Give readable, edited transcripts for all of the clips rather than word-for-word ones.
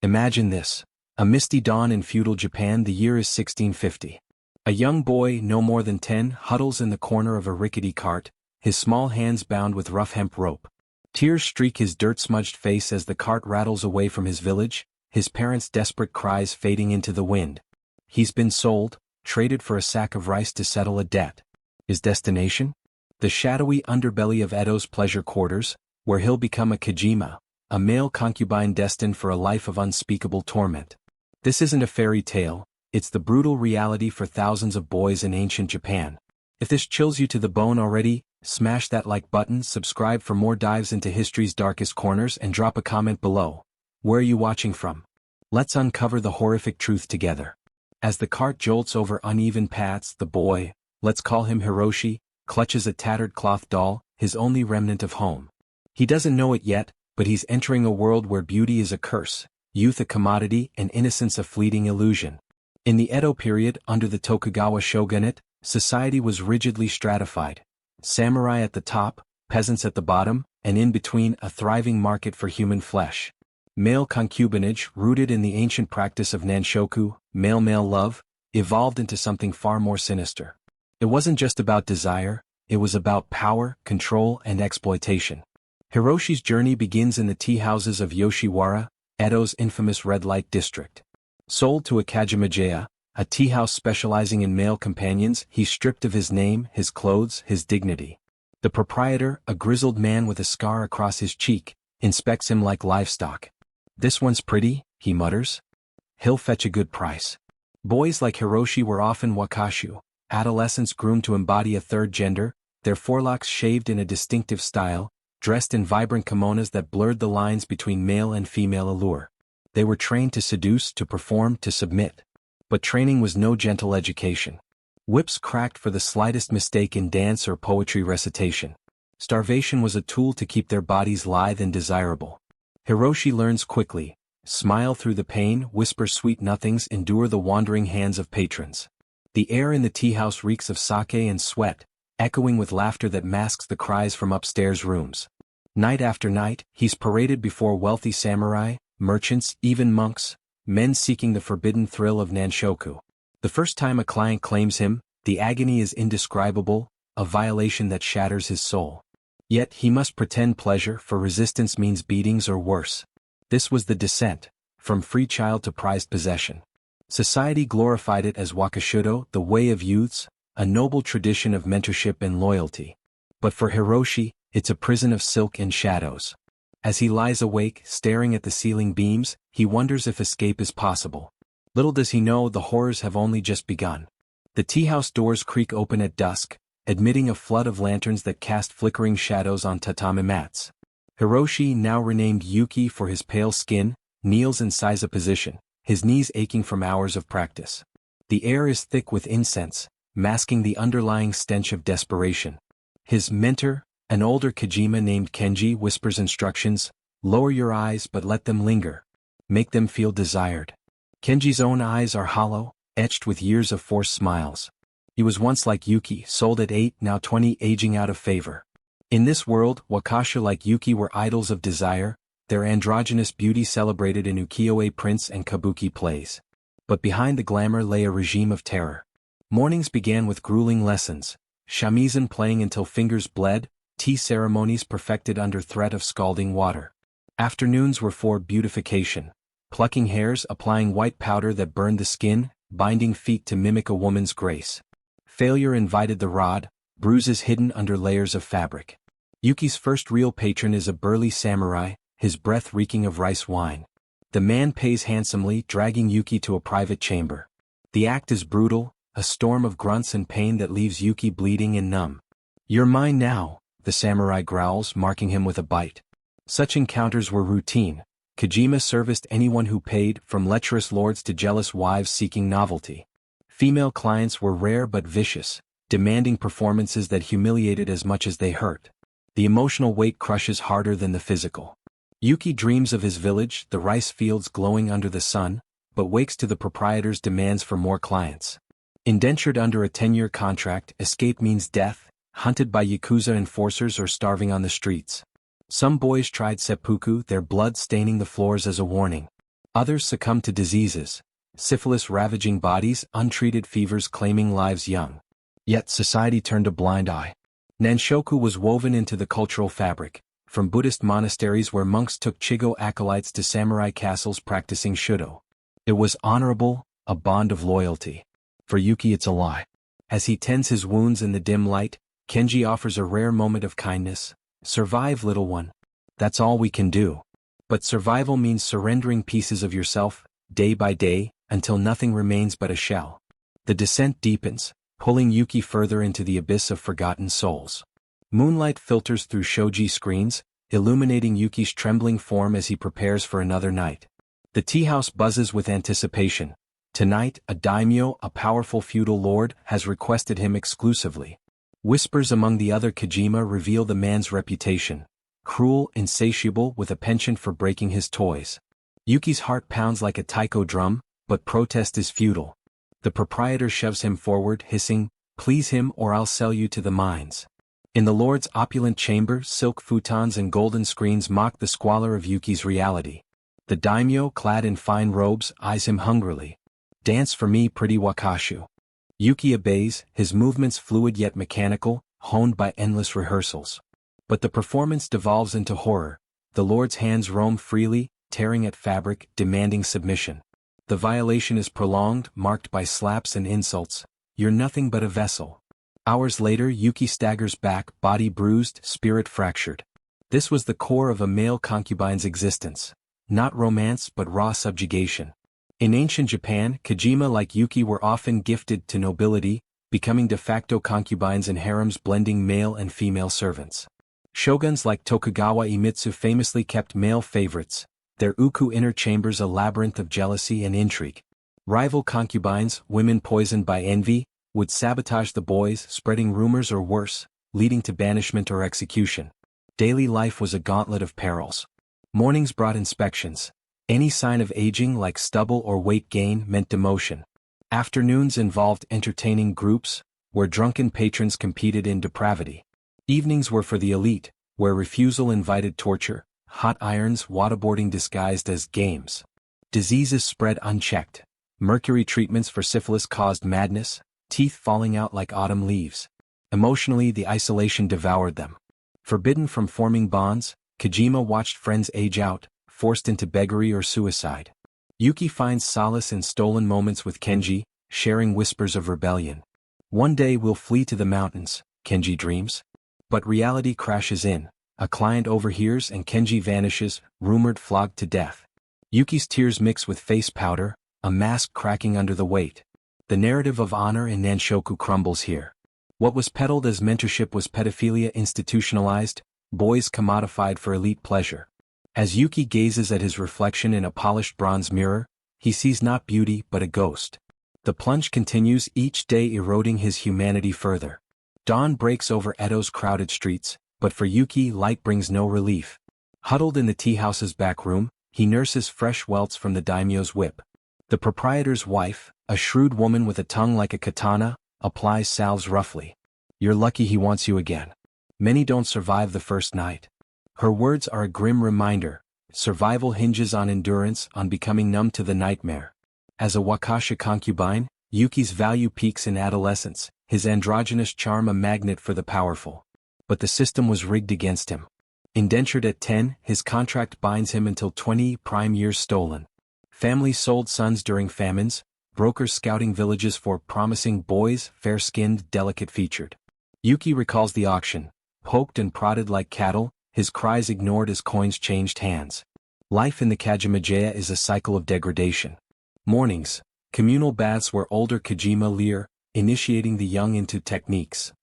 Imagine this. A misty dawn in feudal Japan. The year is 1650. A young boy, no more than 10, huddles in the corner of a rickety cart, his small hands bound with rough hemp rope. Tears streak his dirt-smudged face as the cart rattles away from his village, his parents' desperate cries fading into the wind. He's been sold, traded for a sack of rice to settle a debt. His destination? The shadowy underbelly of Edo's pleasure quarters, where he'll become a Kojima, a male concubine destined for a life of unspeakable torment. This isn't a fairy tale, it's the brutal reality for thousands of boys in ancient Japan. If this chills you to the bone already, smash that like button, subscribe for more dives into history's darkest corners, and drop a comment below. Where are you watching from? Let's uncover the horrific truth together. As the cart jolts over uneven paths, the boy, let's call him Hiroshi, clutches a tattered cloth doll, his only remnant of home. He doesn't know it yet, but he's entering a world where beauty is a curse, youth a commodity, and innocence a fleeting illusion. In the Edo period, under the Tokugawa shogunate, society was rigidly stratified. Samurai at the top, peasants at the bottom, and in between a thriving market for human flesh. Male concubinage, rooted in the ancient practice of nanshoku, male-male love, evolved into something far more sinister. It wasn't just about desire, it was about power, control, and exploitation. Hiroshi's journey begins in the tea houses of Yoshiwara, Edo's infamous red light district. Sold to a Kajimajaya, a tea house specializing in male companions, he's stripped of his name, his clothes, his dignity. The proprietor, a grizzled man with a scar across his cheek, inspects him like livestock. "This one's pretty," he mutters. "He'll fetch a good price." Boys like Hiroshi were often wakashu, adolescents groomed to embody a third gender, their forelocks shaved in a distinctive style, dressed in vibrant kimonos that blurred the lines between male and female allure. They were trained to seduce, to perform, to submit. But training was no gentle education. Whips cracked for the slightest mistake in dance or poetry recitation. Starvation was a tool to keep their bodies lithe and desirable. Hiroshi learns quickly: smile through the pain, whisper sweet nothings, endure the wandering hands of patrons. The air in the tea house reeks of sake and sweat, echoing with laughter that masks the cries from upstairs rooms. Night after night, he's paraded before wealthy samurai, merchants, even monks, men seeking the forbidden thrill of nanshoku. The first time a client claims him, the agony is indescribable, a violation that shatters his soul. Yet he must pretend pleasure, for resistance means beatings or worse. This was the descent, from free child to prized possession. Society glorified it as wakashudo, the way of youths, a noble tradition of mentorship and loyalty. But for Hiroshi, it's a prison of silk and shadows. As he lies awake, staring at the ceiling beams, he wonders if escape is possible. Little does he know the horrors have only just begun. The tea house doors creak open at dusk, admitting a flood of lanterns that cast flickering shadows on tatami mats. Hiroshi, now renamed Yuki for his pale skin, kneels in seiza position, his knees aching from hours of practice. The air is thick with incense, masking the underlying stench of desperation. His mentor, an older Kojima named Kenji, whispers instructions: lower your eyes but let them linger. Make them feel desired. Kenji's own eyes are hollow, etched with years of forced smiles. He was once like Yuki, sold at 8, now 20, aging out of favor. In this world, wakasha like Yuki were idols of desire, their androgynous beauty celebrated in ukiyo-e prints and kabuki plays. But behind the glamour lay a regime of terror. Mornings began with grueling lessons, shamisen playing until fingers bled, tea ceremonies perfected under threat of scalding water. Afternoons were for beautification, plucking hairs, applying white powder that burned the skin, binding feet to mimic a woman's grace. Failure invited the rod, bruises hidden under layers of fabric. Yuki's first real patron is a burly samurai, his breath reeking of rice wine. The man pays handsomely, dragging Yuki to a private chamber. The act is brutal, a storm of grunts and pain that leaves Yuki bleeding and numb. "You're mine now," the samurai growls, marking him with a bite. Such encounters were routine. Kojima serviced anyone who paid, from lecherous lords to jealous wives seeking novelty. Female clients were rare but vicious, demanding performances that humiliated as much as they hurt. The emotional weight crushes harder than the physical. Yuki dreams of his village, the rice fields glowing under the sun, but wakes to the proprietor's demands for more clients. Indentured under a 10-year contract, escape means death, hunted by yakuza enforcers or starving on the streets. Some boys tried seppuku, their blood staining the floors as a warning. Others succumb to diseases, syphilis ravaging bodies, untreated fevers claiming lives young. Yet society turned a blind eye. Nanshoku was woven into the cultural fabric, from Buddhist monasteries where monks took Chigo acolytes to samurai castles practicing Shudo. It was honorable, a bond of loyalty. For Yuki it's a lie. As he tends his wounds in the dim light, Kenji offers a rare moment of kindness. Survive, little one. That's all we can do. But survival means surrendering pieces of yourself, day by day, until nothing remains but a shell. The descent deepens, pulling Yuki further into the abyss of forgotten souls. Moonlight filters through shoji screens, illuminating Yuki's trembling form as he prepares for another night. The tea house buzzes with anticipation. Tonight, a daimyo, a powerful feudal lord, has requested him exclusively. Whispers among the other Kojima reveal the man's reputation. Cruel, insatiable, with a penchant for breaking his toys. Yuki's heart pounds like a taiko drum, but protest is futile. The proprietor shoves him forward, hissing, "Please him or I'll sell you to the mines." In the lord's opulent chamber, silk futons and golden screens mock the squalor of Yuki's reality. The daimyo, clad in fine robes, eyes him hungrily. "Dance for me, pretty wakashu." Yuki obeys, his movements fluid yet mechanical, honed by endless rehearsals. But the performance devolves into horror. The lord's hands roam freely, tearing at fabric, demanding submission. The violation is prolonged, marked by slaps and insults. "You're nothing but a vessel." Hours later, Yuki staggers back, body bruised, spirit fractured. This was the core of a male concubine's existence. Not romance but raw subjugation. In ancient Japan, Kojima like Yuki were often gifted to nobility, becoming de facto concubines in harems blending male and female servants. Shoguns like Tokugawa Iemitsu famously kept male favorites, their uku inner chambers a labyrinth of jealousy and intrigue. Rival concubines, women poisoned by envy, would sabotage the boys, spreading rumors or worse, leading to banishment or execution. Daily life was a gauntlet of perils. Mornings brought inspections. Any sign of aging like stubble or weight gain meant demotion. Afternoons involved entertaining groups, where drunken patrons competed in depravity. Evenings were for the elite, where refusal invited torture, hot irons, waterboarding disguised as games. Diseases spread unchecked. Mercury treatments for syphilis caused madness, teeth falling out like autumn leaves. Emotionally, the isolation devoured them. Forbidden from forming bonds, Kojima watched friends age out, forced into beggary or suicide. Yuki finds solace in stolen moments with Kenji, sharing whispers of rebellion. One day we'll flee to the mountains, Kenji dreams. But reality crashes in. A client overhears and Kenji vanishes, rumored flogged to death. Yuki's tears mix with face powder, a mask cracking under the weight. The narrative of honor in Nanshoku crumbles here. What was peddled as mentorship was pedophilia institutionalized, boys commodified for elite pleasure. As Yuki gazes at his reflection in a polished bronze mirror, he sees not beauty but a ghost. The plunge continues, each day eroding his humanity further. Dawn breaks over Edo's crowded streets, but for Yuki light brings no relief. Huddled in the tea house's back room, he nurses fresh welts from the daimyo's whip. The proprietor's wife, a shrewd woman with a tongue like a katana, applies salves roughly. "You're lucky he wants you again. Many don't survive the first night." Her words are a grim reminder. Survival hinges on endurance, on becoming numb to the nightmare. As a wakashu concubine, Yuki's value peaks in adolescence, his androgynous charm a magnet for the powerful. But the system was rigged against him. Indentured at 10, his contract binds him until 20 prime years stolen. Families sold sons during famines, brokers scouting villages for promising boys, fair-skinned, delicate-featured. Yuki recalls the auction, poked and prodded like cattle, his cries ignored as coins changed hands. Life in the Kajimajaya is a cycle of degradation. Mornings, communal baths where older Kojima leer, initiating the young into techniques.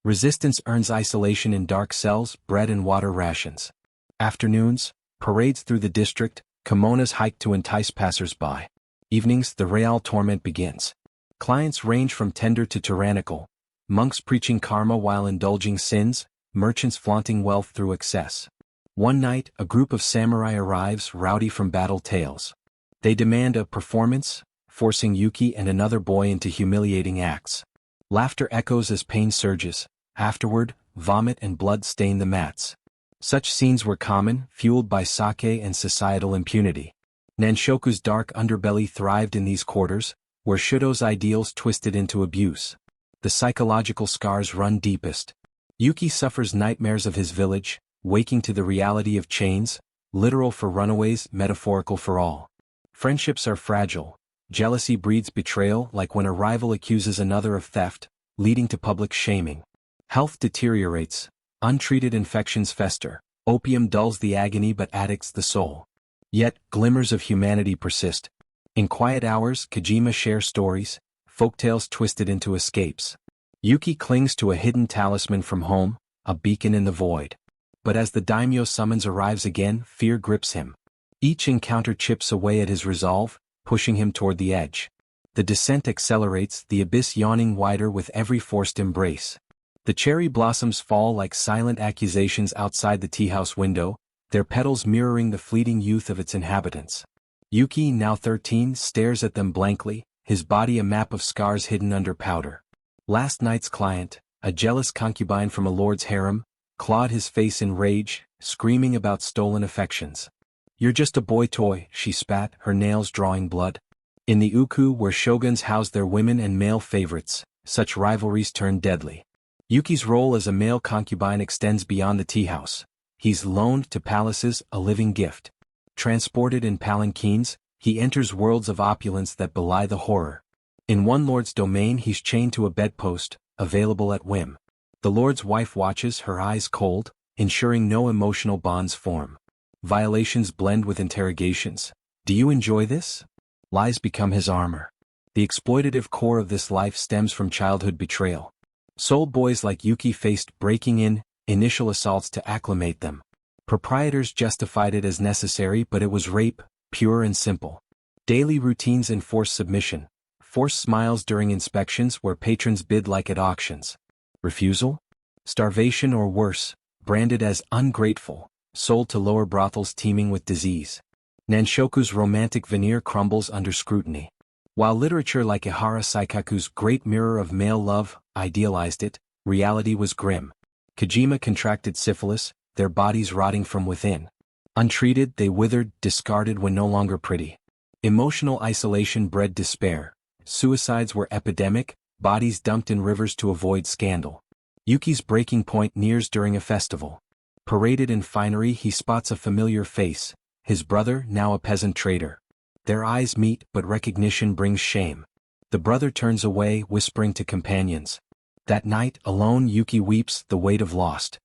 Resistance earns isolation in dark cells, bread and water rations. Afternoons, parades through the district, kimonos hiked to entice passers-by. Evenings, the real torment begins. Clients range from tender to tyrannical. Monks preaching karma while indulging sins, merchants flaunting wealth through excess. One night, a group of samurai arrives, rowdy from battle tales. They demand a performance, forcing Yuki and another boy into humiliating acts. Laughter echoes as pain surges. Afterward, vomit and blood stain the mats. Such scenes were common, fueled by sake and societal impunity. Nanshoku's dark underbelly thrived in these quarters, where Shudo's ideals twisted into abuse. The psychological scars run deepest. Yuki suffers nightmares of his village, waking to the reality of chains, literal for runaways, metaphorical for all. Friendships are fragile. Jealousy breeds betrayal, like when a rival accuses another of theft, leading to public shaming. Health deteriorates. Untreated infections fester. Opium dulls the agony but addicts the soul. Yet, glimmers of humanity persist. In quiet hours, Kojima shares stories, folktales twisted into escapes. Yuki clings to a hidden talisman from home, a beacon in the void. But as the daimyo summons arrives again, fear grips him. Each encounter chips away at his resolve, pushing him toward the edge. The descent accelerates, the abyss yawning wider with every forced embrace. The cherry blossoms fall like silent accusations outside the tea-house window, their petals mirroring the fleeting youth of its inhabitants. Yuki, now 13, stares at them blankly, his body a map of scars hidden under powder. Last night's client, a jealous concubine from a lord's harem, clawed his face in rage, screaming about stolen affections. "You're just a boy toy," she spat, her nails drawing blood. In the uku where shoguns house their women and male favorites, such rivalries turn deadly. Yuki's role as a male concubine extends beyond the tea-house. He's loaned to palaces, a living gift. Transported in palanquins, he enters worlds of opulence that belie the horror. In one lord's domain he's chained to a bedpost, available at whim. The lord's wife watches, her eyes cold, ensuring no emotional bonds form. Violations blend with interrogations. "Do you enjoy this?" Lies become his armor. The exploitative core of this life stems from childhood betrayal. Sold boys like Yuki faced breaking in, initial assaults to acclimate them. Proprietors justified it as necessary, but it was rape, pure and simple. Daily routines enforce submission. Forced smiles during inspections where patrons bid like at auctions. Refusal? Starvation or worse, branded as ungrateful, sold to lower brothels teeming with disease. Nanshoku's romantic veneer crumbles under scrutiny. While literature like Ihara Saikaku's Great Mirror of Male Love idealized it, reality was grim. Kojima contracted syphilis, their bodies rotting from within. Untreated, they withered, discarded when no longer pretty. Emotional isolation bred despair. Suicides were epidemic, bodies dumped in rivers to avoid scandal. Yuki's breaking point nears during a festival. Paraded in finery, he spots a familiar face, his brother, now a peasant trader. Their eyes meet, but recognition brings shame. The brother turns away, whispering to companions. That night, alone, Yuki weeps, the weight of lost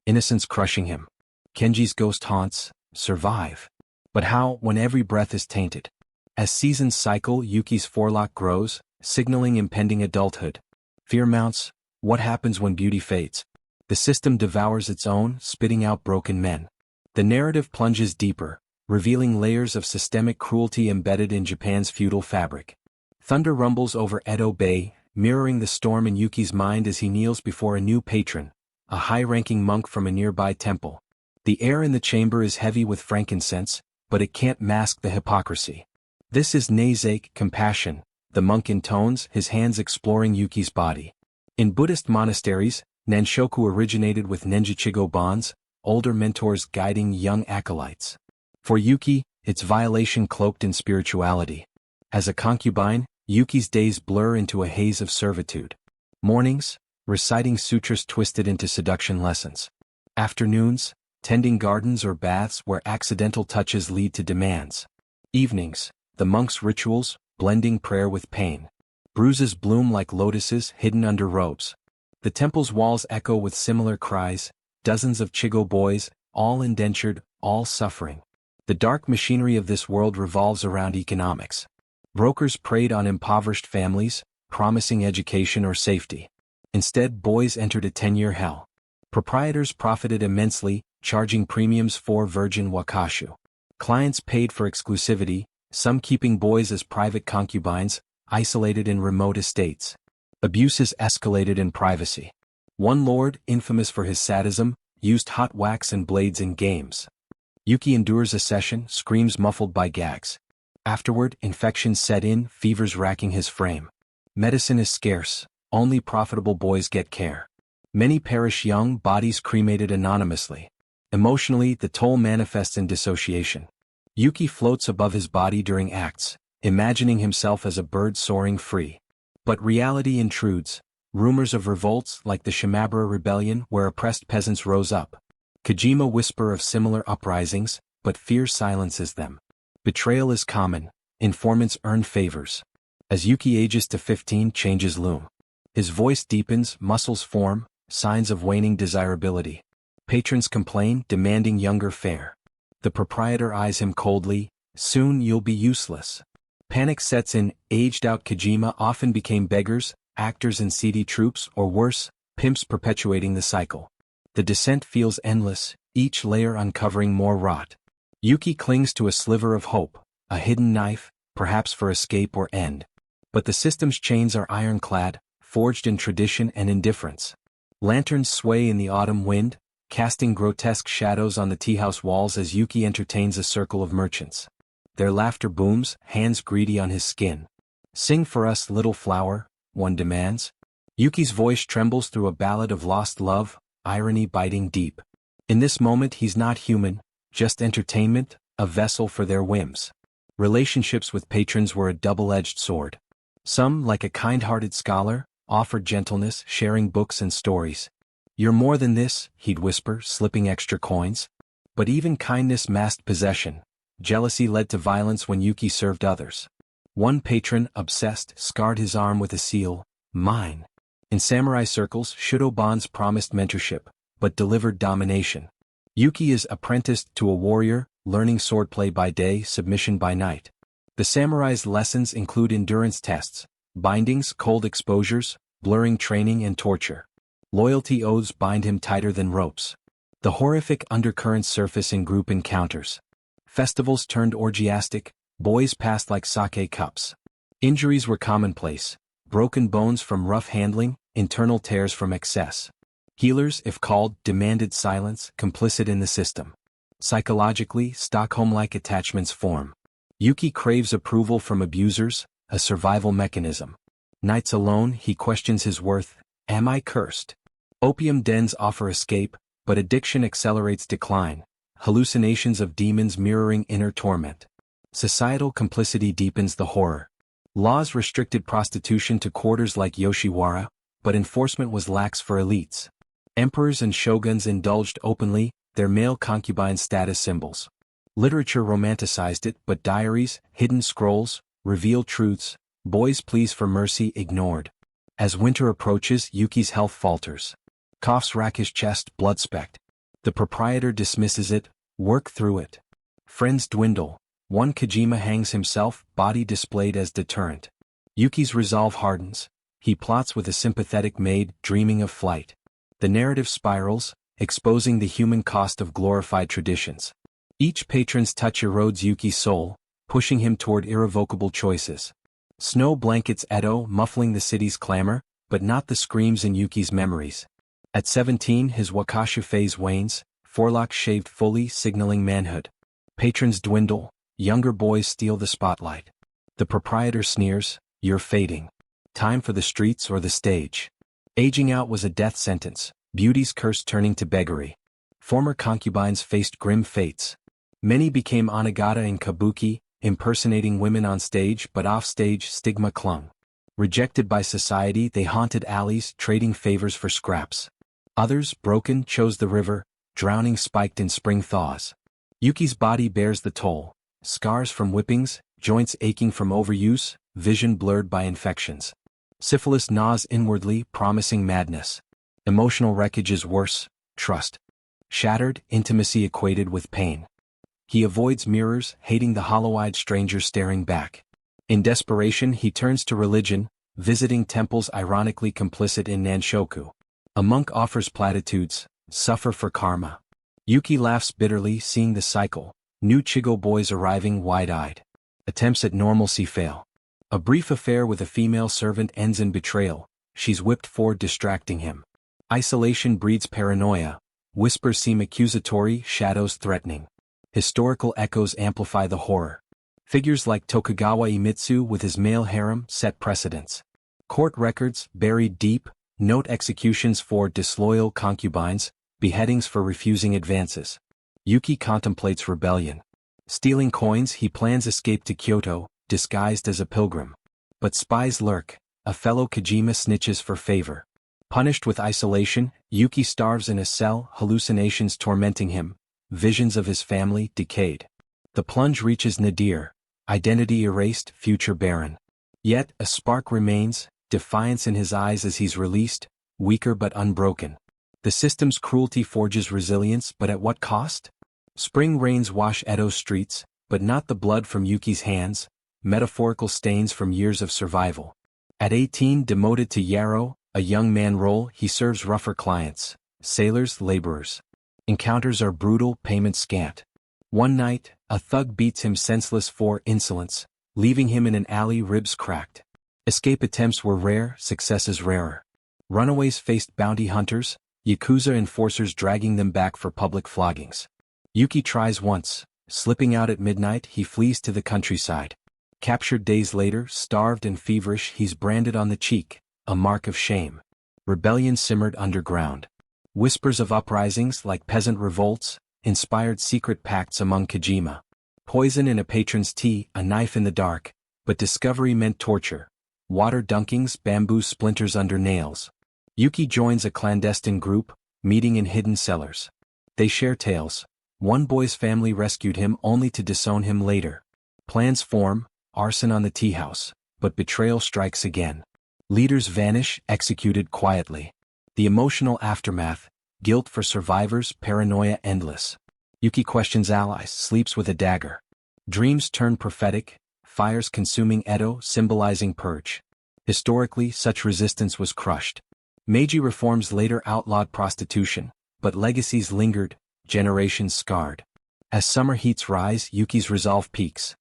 innocence crushing him. Kenji's ghost haunts, survive. But how, when every breath is tainted? As seasons cycle, Yuki's forelock grows, signaling impending adulthood. Fear mounts. What happens when beauty fades? The system devours its own, spitting out broken men. The narrative plunges deeper, revealing layers of systemic cruelty embedded in Japan's feudal fabric. Thunder rumbles over Edo Bay, mirroring the storm in Yuki's mind as he kneels before a new patron, a high-ranking monk from a nearby temple. The air in the chamber is heavy with frankincense, but it can't mask the hypocrisy. "This is Neizake, compassion," the monk intones, his hands exploring Yuki's body. In Buddhist monasteries, Nanshoku originated with Nenjichigo bonds, older mentors guiding young acolytes. For Yuki, it's violation cloaked in spirituality. As a concubine, Yuki's days blur into a haze of servitude. Mornings, reciting sutras twisted into seduction lessons. Afternoons, tending gardens or baths where accidental touches lead to demands. Evenings, the monk's rituals, blending prayer with pain. Bruises bloom like lotuses hidden under robes. The temple's walls echo with similar cries, dozens of Chigo boys, all indentured, all suffering. The dark machinery of this world revolves around economics. Brokers preyed on impoverished families, promising education or safety. Instead, boys entered a 10-year hell. Proprietors profited immensely, charging premiums for virgin wakashu. Clients paid for exclusivity, some keeping boys as private concubines, isolated in remote estates. Abuses escalated in privacy. One lord, infamous for his sadism, used hot wax and blades in games. Yuki endures a session, screams muffled by gags. Afterward, infections set in, fevers racking his frame. Medicine is scarce, only profitable boys get care. Many perish young, bodies cremated anonymously. Emotionally, the toll manifests in dissociation. Yuki floats above his body during acts, imagining himself as a bird soaring free. But reality intrudes. Rumors of revolts like the Shimabara rebellion where oppressed peasants rose up. Kojima whisper of similar uprisings, but fear silences them. Betrayal is common. Informants earn favors. As Yuki ages to 15, changes loom. His voice deepens, muscles form, signs of waning desirability. Patrons complain, demanding younger fare. The proprietor eyes him coldly, soon you'll be useless. Panic sets in, aged-out Kojima often became beggars, actors in seedy troupes, or worse, pimps perpetuating the cycle. The descent feels endless, each layer uncovering more rot. Yuki clings to a sliver of hope, a hidden knife, perhaps for escape or end. But the system's chains are ironclad, forged in tradition and indifference. Lanterns sway in the autumn wind, casting grotesque shadows on the teahouse walls as Yuki entertains a circle of merchants. Their laughter booms, hands greedy on his skin. "Sing for us, little flower," one demands. Yuki's voice trembles through a ballad of lost love, irony biting deep. In this moment he's not human, just entertainment, a vessel for their whims. Relationships with patrons were a double-edged sword. Some, like a kind-hearted scholar, offered gentleness, sharing books and stories. "You're more than this," he'd whisper, slipping extra coins. But even kindness masked possession. Jealousy led to violence when Yuki served others. One patron, obsessed, scarred his arm with a seal, "Mine." In samurai circles, shudobans promised mentorship, but delivered domination. Yuki is apprenticed to a warrior, learning swordplay by day, submission by night. The samurai's lessons include endurance tests, bindings, cold exposures, blurring training and torture. Loyalty oaths bind him tighter than ropes. The horrific undercurrents surface in group encounters. Festivals turned orgiastic, boys passed like sake cups. Injuries were commonplace, broken bones from rough handling, internal tears from excess. Healers, if called, demanded silence, complicit in the system. Psychologically, Stockholm-like attachments form. Yuki craves approval from abusers, a survival mechanism. Nights alone, he questions his worth. Am I cursed? Opium dens offer escape, but addiction accelerates decline. Hallucinations of demons mirroring inner torment. Societal complicity deepens the horror. Laws restricted prostitution to quarters like Yoshiwara, but enforcement was lax for elites. Emperors and shoguns indulged openly, their male concubine status symbols. Literature romanticized it, but diaries, hidden scrolls, reveal truths, boys' pleas for mercy ignored. As winter approaches, Yuki's health falters. Coughs rack his chest, blood-specked. The proprietor dismisses it, work through it. Friends dwindle. One Kojima hangs himself, body displayed as deterrent. Yuki's resolve hardens. He plots with a sympathetic maid, dreaming of flight. The narrative spirals, exposing the human cost of glorified traditions. Each patron's touch erodes Yuki's soul, pushing him toward irrevocable choices. Snow blankets Edo, muffling the city's clamor, but not the screams in Yuki's memories. At 17, his wakashu phase wanes, forelocks shaved fully, signaling manhood. Patrons dwindle, younger boys steal the spotlight. The proprietor sneers, "You're fading. Time for the streets or the stage." Aging out was a death sentence, beauty's curse turning to beggary. Former concubines faced grim fates. Many became onagata in kabuki, impersonating women on stage, but off-stage stigma clung. Rejected by society, they haunted alleys, trading favors for scraps. Others, broken, chose the river, drowning spiked in spring thaws. Yuki's body bears the toll. Scars from whippings, joints aching from overuse, vision blurred by infections. Syphilis gnaws inwardly, promising madness. Emotional wreckage is worse, trust. Shattered, intimacy equated with pain. He avoids mirrors, hating the hollow-eyed stranger staring back. In desperation, he turns to religion, visiting temples ironically complicit in Nanshoku. A monk offers platitudes, suffer for karma. Yuki laughs bitterly, seeing the cycle. New Chigo boys arriving wide-eyed. Attempts at normalcy fail. A brief affair with a female servant ends in betrayal. She's whipped for distracting him. Isolation breeds paranoia. Whispers seem accusatory, shadows threatening. Historical echoes amplify the horror. Figures like Tokugawa Iemitsu with his male harem set precedents. Court records, buried deep, note executions for disloyal concubines, beheadings for refusing advances. Yuki contemplates rebellion. Stealing coins, he plans escape to Kyoto, disguised as a pilgrim. But spies lurk. A fellow Kojima snitches for favor. Punished with isolation, Yuki starves in a cell, hallucinations tormenting him, visions of his family decayed. The plunge reaches nadir, identity erased, future barren. Yet, a spark remains, defiance in his eyes as he's released, weaker but unbroken. The system's cruelty forges resilience, but at what cost? Spring rains wash Edo's streets, but not the blood from Yuki's hands, metaphorical stains from years of survival. At 18, demoted to Yarrow, a young man role, he serves rougher clients, sailors, laborers. Encounters are brutal, payment scant. One night, a thug beats him senseless for insolence, leaving him in an alley, ribs cracked. Escape attempts were rare, successes rarer. Runaways faced bounty hunters, Yakuza enforcers dragging them back for public floggings. Yuki tries once, slipping out at midnight, he flees to the countryside. Captured days later, starved and feverish, he's branded on the cheek, a mark of shame. Rebellion simmered underground. Whispers of uprisings, like peasant revolts, inspired secret pacts among Kojima. Poison in a patron's tea, a knife in the dark, but discovery meant torture. Water dunkings, bamboo splinters under nails. Yuki joins a clandestine group, meeting in hidden cellars. They share tales. One boy's family rescued him only to disown him later. Plans form, arson on the tea house, but betrayal strikes again. Leaders vanish, executed quietly. The emotional aftermath, guilt for survivors, paranoia endless. Yuki questions allies, sleeps with a dagger. Dreams turn prophetic, fires consuming Edo, symbolizing purge. Historically, such resistance was crushed. Meiji reforms later outlawed prostitution, but legacies lingered, generations scarred. As summer heats rise, Yuki's resolve peaks.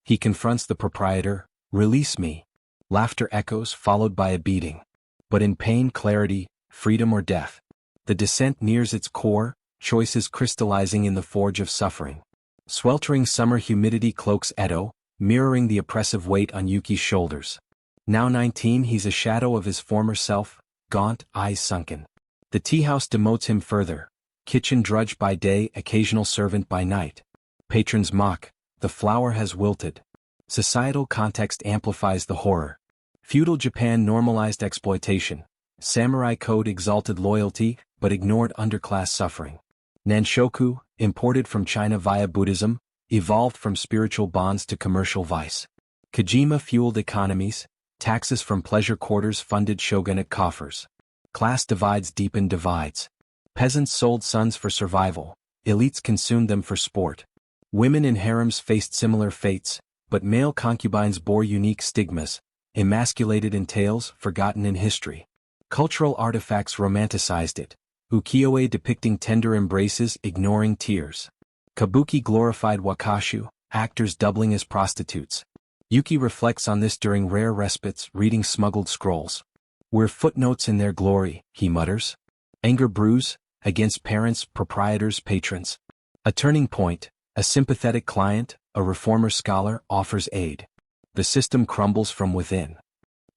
He confronts the proprietor, "Release me." Laughter echoes, followed by a beating. But in pain, clarity, freedom or death. The descent nears its core, choices crystallizing in the forge of suffering. Sweltering summer humidity cloaks Edo, mirroring the oppressive weight on Yuki's shoulders. Now 19, he's a shadow of his former self, gaunt, eyes sunken. The tea house demotes him further. Kitchen drudge by day, occasional servant by night. Patrons mock, the flower has wilted. Societal context amplifies the horror. Feudal Japan normalized exploitation. Samurai code exalted loyalty, but ignored underclass suffering. Nanshoku, imported from China via Buddhism, evolved from spiritual bonds to commercial vice. Kojima fueled economies, taxes from pleasure quarters funded shogunate coffers. Class divides deepened divides. Peasants sold sons for survival, elites consumed them for sport. Women in harems faced similar fates, but male concubines bore unique stigmas, emasculated in tales, forgotten in history. Cultural artifacts romanticized it. Ukiyo-e depicting tender embraces, ignoring tears. Kabuki glorified wakashu, actors doubling as prostitutes. Yuki reflects on this during rare respites, reading smuggled scrolls. "We're footnotes in their glory," he mutters. Anger brews, against parents, proprietors, patrons. A turning point, a sympathetic client, a reformer scholar, offers aid. The system crumbles from within.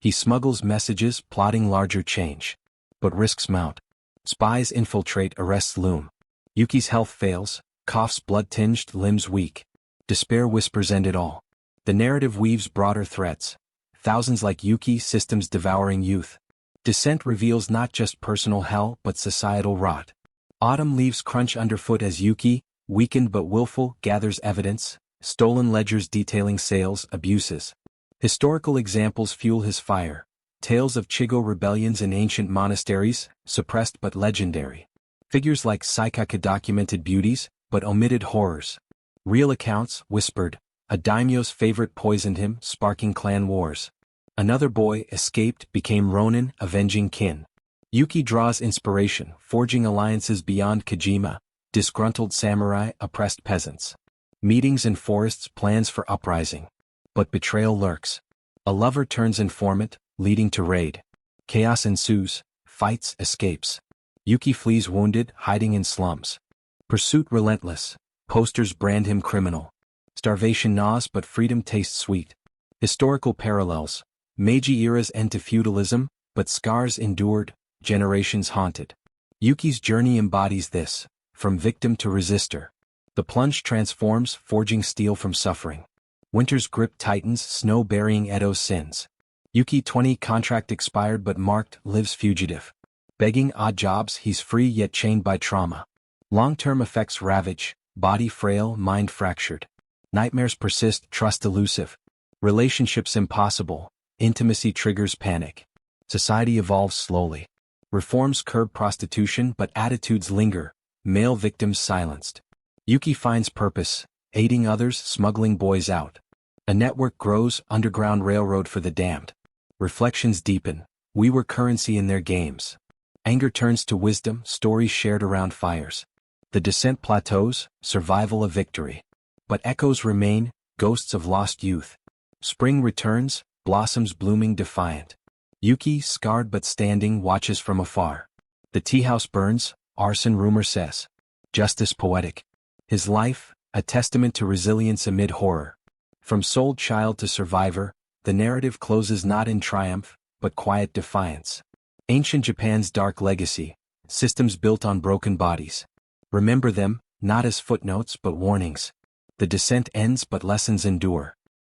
He smuggles messages, plotting larger change. But risks mount. Spies infiltrate, arrests loom. Yuki's health fails, coughs blood-tinged, limbs weak. Despair whispers end it all. The narrative weaves broader threats. Thousands like Yuki, systems devouring youth. Descent reveals not just personal hell but societal rot. Autumn leaves crunch underfoot as Yuki, weakened but willful, gathers evidence, stolen ledgers detailing sales, abuses. Historical examples fuel his fire. Tales of Chigo rebellions in ancient monasteries, suppressed but legendary. Figures like Saikaka documented beauties, but omitted horrors. Real accounts, whispered. A daimyo's favorite poisoned him, sparking clan wars. Another boy escaped, became Ronin, avenging kin. Yuki draws inspiration, forging alliances beyond Kojima, disgruntled samurai, oppressed peasants. Meetings in forests, plans for uprising. But betrayal lurks. A lover turns informant, leading to raid. Chaos ensues, fights, escapes. Yuki flees wounded, hiding in slums. Pursuit relentless, posters brand him criminal. Starvation gnaws but freedom tastes sweet. Historical parallels. Meiji era's end to feudalism, but scars endured, generations haunted. Yuki's journey embodies this, from victim to resistor. The plunge transforms, forging steel from suffering. Winter's grip tightens, snow burying Edo's sins. Yuki 20 contract expired but marked, lives fugitive. Begging odd jobs, he's free yet chained by trauma. Long-term effects ravage, body frail, mind fractured. Nightmares persist, trust elusive. Relationships impossible, intimacy triggers panic. Society evolves slowly. Reforms curb prostitution but attitudes linger, male victims silenced. Yuki finds purpose, aiding others, smuggling boys out. A network grows, underground railroad for the damned. Reflections deepen, we were currency in their games. Anger turns to wisdom, stories shared around fires. The descent plateaus, survival a victory. But echoes remain, ghosts of lost youth. Spring returns, blossoms blooming defiant. Yuki, scarred but standing, watches from afar. The tea house burns, arson rumor says. Justice poetic. His life, a testament to resilience amid horror. From sold child to survivor, the narrative closes not in triumph, but quiet defiance. Ancient Japan's dark legacy, systems built on broken bodies. Remember them, not as footnotes but warnings. The descent ends but lessons endure.